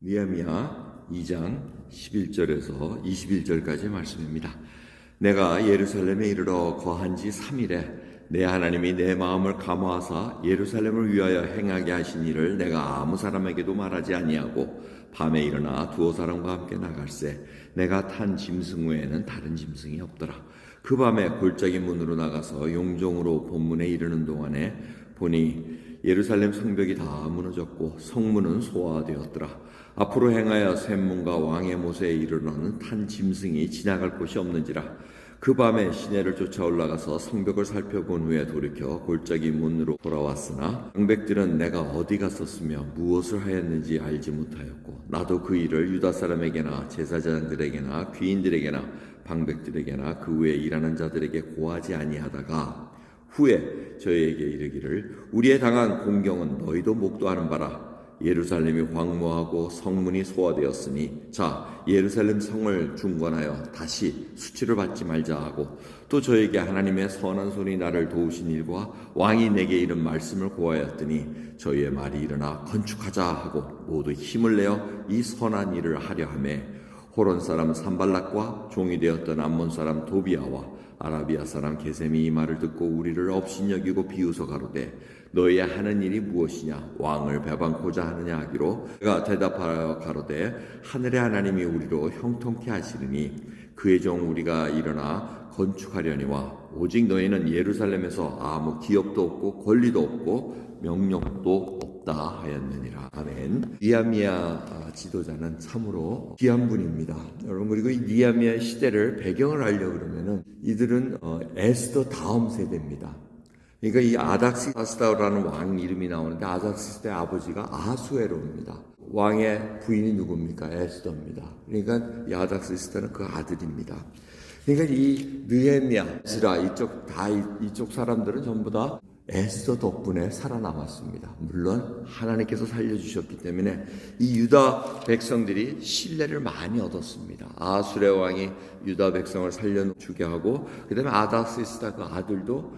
느헤미야 2장 11절에서 21절까지 말씀입니다. 내가 예루살렘에 이르러 거한 지 3일에 내 하나님이 내 마음을 감화하사 예루살렘을 위하여 행하게 하신 일을 내가 아무 사람에게도 말하지 아니하고 밤에 일어나 두어 사람과 함께 나갈새 내가 탄 짐승 외에는 다른 짐승이 없더라. 그 밤에 골짜기 문으로 나가서 용종으로 본문에 이르는 동안에 보니 예루살렘 성벽이 다 무너졌고 성문은 소화되었더라. 앞으로 행하여 샘문과 왕의 못에 이르러는 탄 짐승이 지나갈 곳이 없는지라. 그 밤에 시내를 쫓아 올라가서 성벽을 살펴본 후에 돌이켜 골짜기 문으로 돌아왔으나 방백들은 내가 어디 갔었으며 무엇을 하였는지 알지 못하였고 나도 그 일을 유다 사람에게나 제사장들에게나 귀인들에게나 방백들에게나 그 외에 일하는 자들에게 고하지 아니하다가 후에 저희에게 이르기를 우리의 당한 공경은 너희도 목도하는 바라. 예루살렘이 황무하고 성문이 소화되었으니 자 예루살렘 성을 중건하여 다시 수치를 받지 말자 하고 또 저에게 하나님의 선한 손이 나를 도우신 일과 왕이 내게 이른 말씀을 고하였더니 저희의 말이 일어나 건축하자 하고 모두 힘을 내어 이 선한 일을 하려 하매 호론 사람 산발락과 종이 되었던 암몬 사람 도비아와 아라비아 사람 게셈이 이 말을 듣고 우리를 업신여기고 비웃어 가로되 너희의 하는 일이 무엇이냐 왕을 배반코자 하느냐 하기로 그가 대답하여 가로되 하늘의 하나님이 우리로 형통케 하시리니 그의 종 우리가 일어나 건축하려니와 오직 너희는 예루살렘에서 아무 기업도 없고 권리도 없고 명령도 없다 하였느니라. 아멘. 느헤미야 지도자는 참으로 귀한 분입니다. 여러분, 그리고 이 느헤미야 시대를 배경을 알려고 그러면은 이들은 에스더 다음 세대입니다. 그러니까 이 아닥사스다라는 왕 이름이 나오는데 아닥사스다의 아버지가 아하수에로입니다. 왕의 부인이 누굽니까? 에스더입니다. 그러니까 이 아닥사스다는 그 아들입니다. 그러니까 이 느헤미야, 에스라 이쪽 사람들은 전부 다 에스더 덕분에 살아남았습니다. 물론 하나님께서 살려주셨기 때문에 이 유다 백성들이 신뢰를 많이 얻었습니다. 아하수레 왕이 유다 백성을 살려주게 하고 그 다음에 아닥사스다 그 아들도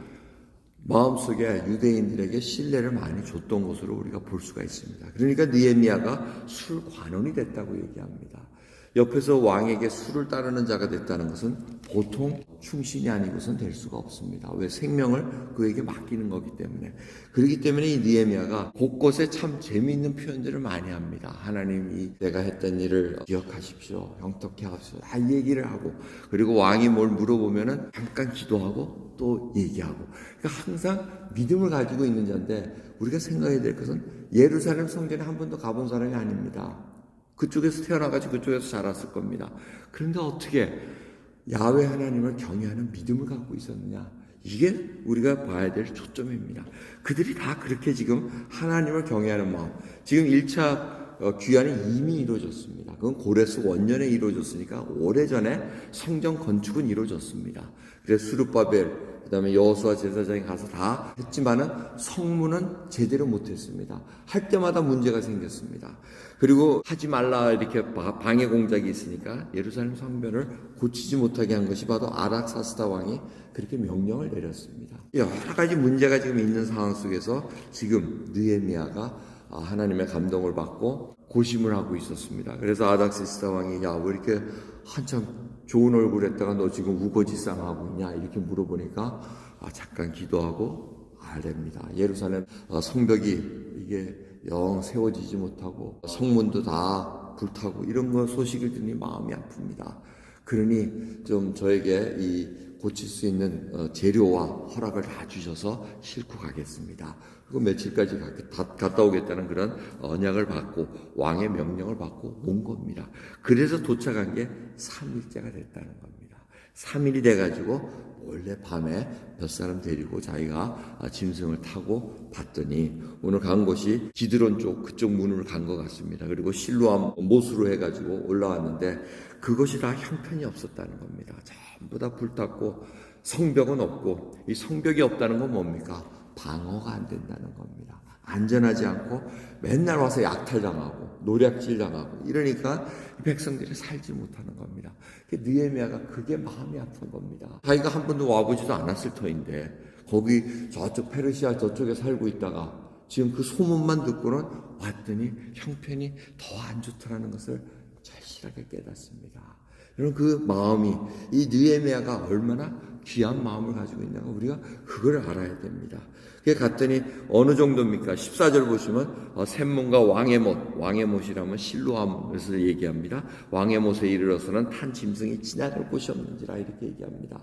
마음속에 유대인들에게 신뢰를 많이 줬던 것으로 우리가 볼 수가 있습니다. 그러니까 느헤미야가 술 관원이 됐다고 얘기합니다. 옆에서 왕에게 술을 따르는 자가 됐다는 것은 보통 충신이 아니고선 될 수가 없습니다. 왜? 생명을 그에게 맡기는 거기 때문에. 그렇기 때문에 이 느헤미야가 곳곳에 참 재미있는 표현들을 많이 합니다. 하나님이 내가 했던 일을 기억하십시오. 형통케 하십시오. 다 얘기를 하고, 그리고 왕이 뭘 물어보면은 잠깐 기도하고 또 얘기하고. 그러니까 항상 믿음을 가지고 있는 자인데 우리가 생각해야 될 것은 예루살렘 성전에 한 번도 가본 사람이 아닙니다. 그쪽에서 태어나가지고 그쪽에서 자랐을 겁니다. 그런데 어떻게 야훼 하나님을 경외하는 믿음을 갖고 있었느냐? 이게 우리가 봐야 될 초점입니다. 그들이 다 그렇게 지금 하나님을 경외하는 마음. 지금 1차 귀환이 이미 이루어졌습니다. 그건 고레스 원년에 이루어졌으니까 오래전에 성전 건축은 이루어졌습니다. 그래서 스룹바벨 그 다음에 여호수아 제사장이 가서 다 했지만은 성문은 제대로 못했습니다. 할 때마다 문제가 생겼습니다. 그리고 하지 말라 이렇게 방해 공작이 있으니까 예루살렘 성전을 고치지 못하게 한 것이 바로 아닥사스다 왕이 그렇게 명령을 내렸습니다. 여러 가지 문제가 지금 있는 상황 속에서 지금 느헤미야가 하나님의 감동을 받고 고심을 하고 있었습니다. 그래서 아닥사스다 왕이 야, 왜 이렇게 한참 좋은 얼굴 했다가 너 지금 우거지쌍 하고 있냐 이렇게 물어보니까 잠깐 기도하고 알랍니다. 예루살렘 성벽이 이게 영 세워지지 못하고 성문도 다 불타고 이런 거 소식을 들으니 마음이 아픕니다. 그러니 좀 저에게 이 고칠 수 있는 재료와 허락을 다 주셔서 싣고 가겠습니다. 그리고 며칠까지 갔다 오겠다는 그런 언약을 받고 왕의 명령을 받고 온 겁니다. 그래서 도착한 게 3일째가 됐다는 겁니다. 3일이 돼가지고 원래 밤에 몇 사람 데리고 자기가 짐승을 타고 봤더니 오늘 간 곳이 기드론 쪽 그쪽 문을 간 것 같습니다. 그리고 실로암 못으로 해가지고 올라왔는데 그것이 다 형편이 없었다는 겁니다. 전부 다 불탔고 성벽은 없고 이 성벽이 없다는 건 뭡니까? 방어가 안 된다는 겁니다. 안전하지 않고 맨날 와서 약탈당하고 노략질당하고 이러니까 백성들이 살지 못하는 겁니다. 느헤미야가 그게 마음이 아픈 겁니다. 자기가 한 번도 와보지도 않았을 터인데 거기 저쪽 페르시아 저쪽에 살고 있다가 지금 그 소문만 듣고는 왔더니 형편이 더 안 좋더라는 것을 절실하게 깨닫습니다. 여러분, 그 마음이, 이 느헤미야가 얼마나 귀한 마음을 가지고 있는가, 우리가 그걸 알아야 됩니다. 그게 갔더니 어느 정도입니까? 14절 보시면 샘문과 왕의 못이라면 실로암에서 얘기합니다. 왕의 못에 이르러서는 탄 짐승이 지나갈 곳이 없는지라 이렇게 얘기합니다.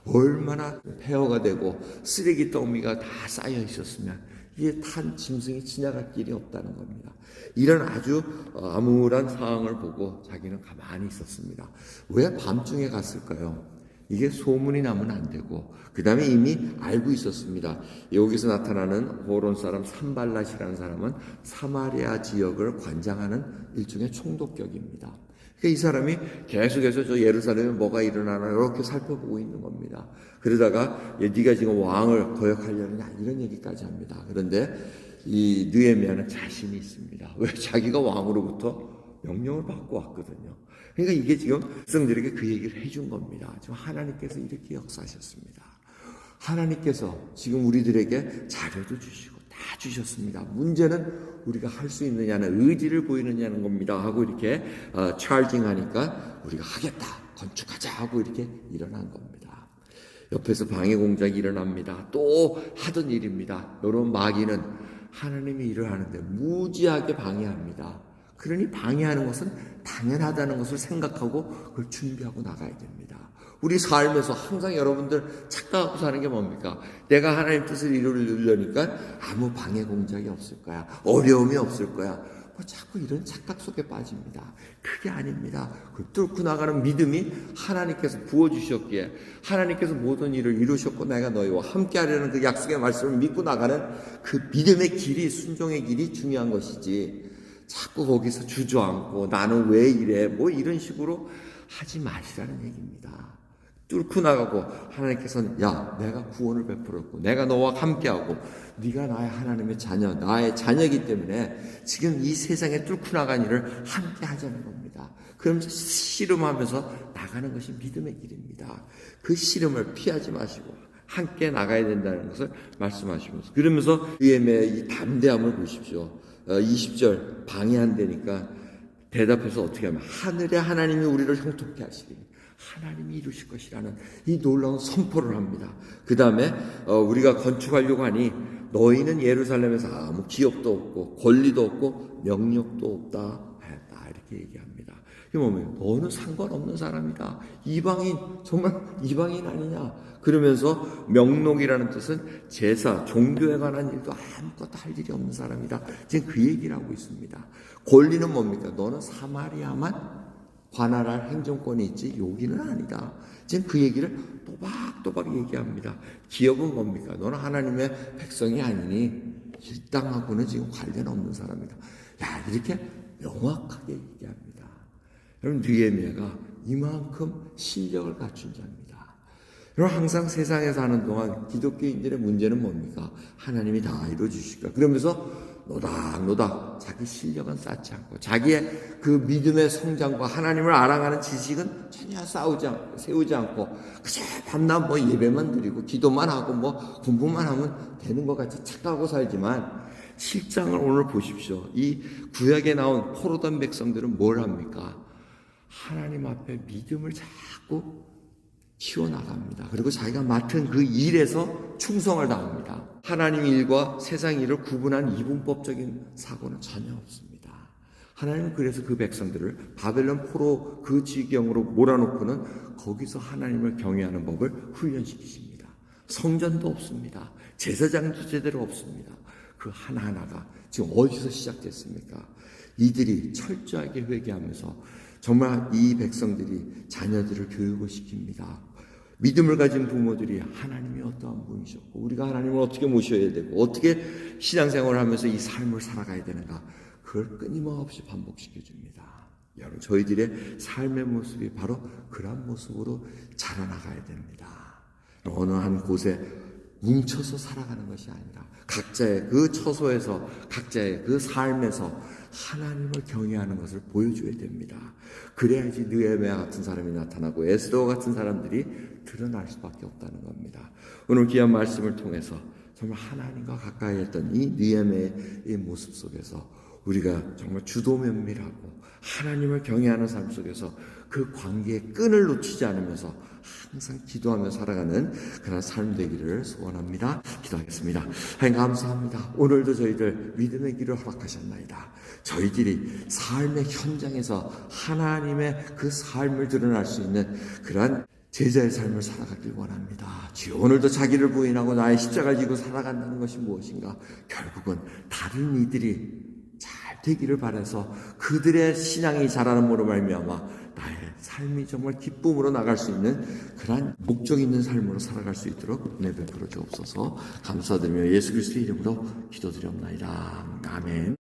얼마나 폐허가 되고 쓰레기 더미가 다 쌓여 있었으면 이게 탄 짐승이 지나갈 길이 없다는 겁니다. 이런 아주 암울한 상황을 보고 자기는 가만히 있었습니다. 왜 밤중에 갔을까요? 이게 소문이 나면 안 되고, 그 다음에 이미 알고 있었습니다. 여기서 나타나는 호론 사람 산발랏이라는 사람은 사마리아 지역을 관장하는 일종의 총독격입니다. 그러니까 이 사람이 계속해서 저 예루살렘에 뭐가 일어나나 이렇게 살펴보고 있는 겁니다. 그러다가 네가 지금 왕을 거역하려느냐 이런 얘기까지 합니다. 그런데 이 느헤미야는 자신이 있습니다. 왜? 자기가 왕으로부터 명령을 받고 왔거든요. 그러니까 이게 지금 백성들에게 그 얘기를 해준 겁니다. 지금 하나님께서 이렇게 역사하셨습니다. 하나님께서 지금 우리들에게 자료도 주시고 다 주셨습니다. 문제는 우리가 할 수 있느냐는, 의지를 보이느냐는 겁니다 하고 이렇게 찰징하니까 우리가 하겠다, 건축하자 하고 이렇게 일어난 겁니다. 옆에서 방해 공작이 일어납니다. 또 하던 일입니다. 여러분, 마귀는 하나님이 일을 하는데 무지하게 방해합니다. 그러니 방해하는 것은 당연하다는 것을 생각하고 그걸 준비하고 나가야 됩니다. 우리 삶에서 항상 여러분들 착각하고 사는 게 뭡니까? 내가 하나님 뜻을 이루려니까 아무 방해 공작이 없을 거야, 어려움이 없을 거야, 자꾸 이런 착각 속에 빠집니다. 그게 아닙니다. 그 뚫고 나가는 믿음이 하나님께서 부어주셨기에, 하나님께서 모든 일을 이루셨고 내가 너희와 함께 하려는 그 약속의 말씀을 믿고 나가는 그 믿음의 길이, 순종의 길이 중요한 것이지, 자꾸 거기서 주저앉고 나는 왜 이래 뭐 이런 식으로 하지 마시라는 얘기입니다. 뚫고 나가고, 하나님께서는 야, 내가 구원을 베풀었고 내가 너와 함께하고 네가 나의 하나님의 자녀, 나의 자녀이기 때문에 지금 이 세상에 뚫고 나간 일을 함께 하자는 겁니다. 그러면서 씨름하면서 나가는 것이 믿음의 길입니다. 그 씨름을 피하지 마시고 함께 나가야 된다는 것을 말씀하시면서, 그러면서 느헤미야의 이 담대함을 보십시오. 20절 방해한다니까 대답해서 어떻게 하면, 하늘의 하나님이 우리를 형통케 하시리니 하나님이 이루실 것이라는 이 놀라운 선포를 합니다. 그 다음에 우리가 건축하려고 하니 너희는 예루살렘에서 아무 기업도 없고 권리도 없고 명령도 없다 했다 이렇게 얘기합니다. 이게 뭐면 너는 상관없는 사람이다, 이방인, 정말 이방인 아니냐. 그러면서 명록이라는 뜻은 제사, 종교에 관한 일도 아무것도 할 일이 없는 사람이다, 지금 그 얘기를 하고 있습니다. 권리는 뭡니까? 너는 사마리아만 관할할 행정권이 있지 여기는 아니다. 지금 그 얘기를 또박또박 얘기합니다. 기업은 뭡니까? 너는 하나님의 백성이 아니니 이 땅하고는 지금 관련 없는 사람이다. 야, 이렇게 명확하게 얘기합니다. 여러분, 느헤미야가 이만큼 실력을 갖춘 자입니다. 여러분, 항상 세상에 사는 동안 기독교인들의 문제는 뭡니까? 하나님이 다 이루어주실까? 그러면서 노닥노닥 자기 실력은 쌓지 않고, 자기의 그 믿음의 성장과 하나님을 알아가는 지식은 전혀 세우지 않고 그저 밤낮 뭐 예배만 드리고 기도만 하고 뭐 공부만 하면 되는 것 같이 착각하고 살지만, 실장을 오늘 보십시오. 이 구약에 나온 포로된 백성들은 뭘 합니까? 하나님 앞에 믿음을 자꾸 키워나갑니다. 그리고 자기가 맡은 그 일에서 충성을 다합니다. 하나님 일과 세상 일을 구분한 이분법적인 사고는 전혀 없습니다. 하나님은 그래서 그 백성들을 바벨론 포로 그 지경으로 몰아놓고는 거기서 하나님을 경외하는 법을 훈련시키십니다. 성전도 없습니다. 제사장도 제대로 없습니다. 그 하나하나가 지금 어디서 시작됐습니까? 이들이 철저하게 회개하면서 정말 이 백성들이 자녀들을 교육을 시킵니다. 믿음을 가진 부모들이 하나님이 어떠한 분이셨고 우리가 하나님을 어떻게 모셔야 되고 어떻게 신앙생활을 하면서 이 삶을 살아가야 되는가, 그걸 끊임없이 반복시켜줍니다. 여러분, 저희들의 삶의 모습이 바로 그런 모습으로 자라나가야 됩니다. 어느 한 곳에 뭉쳐서 살아가는 것이 아니라 각자의 그 처소에서, 각자의 그 삶에서 하나님을 경외하는 것을 보여줘야 됩니다. 그래야지 느헤미야 같은 사람이 나타나고 에스더 같은 사람들이 드러날 수밖에 없다는 겁니다. 오늘 귀한 말씀을 통해서 정말 하나님과 가까이 했던 이 느헤미야의 모습 속에서 우리가 정말 주도 면밀하고 하나님을 경외하는 삶 속에서 그 관계의 끈을 놓치지 않으면서 항상 기도하며 살아가는 그런 삶 되기를 소원합니다. 기도하겠습니다. 하나님 감사합니다. 오늘도 저희들 믿음의 길을 허락하셨나이다. 저희들이 삶의 현장에서 하나님의 그 삶을 드러날 수 있는 그러한 제자의 삶을 살아가길 원합니다. 주여, 오늘도 자기를 부인하고 나의 십자가를 지고 살아간다는 것이 무엇인가? 결국은 다른 이들이 잘 되기를 바라서 그들의 신앙이 자라는으로 말미암아 나의 삶이 정말 기쁨으로 나갈 수 있는 그러한 목적 있는 삶으로 살아갈 수 있도록 은혜 베풀어 주옵소서. 감사드리며 예수 그리스도의 이름으로 기도드리옵나이다. 아멘.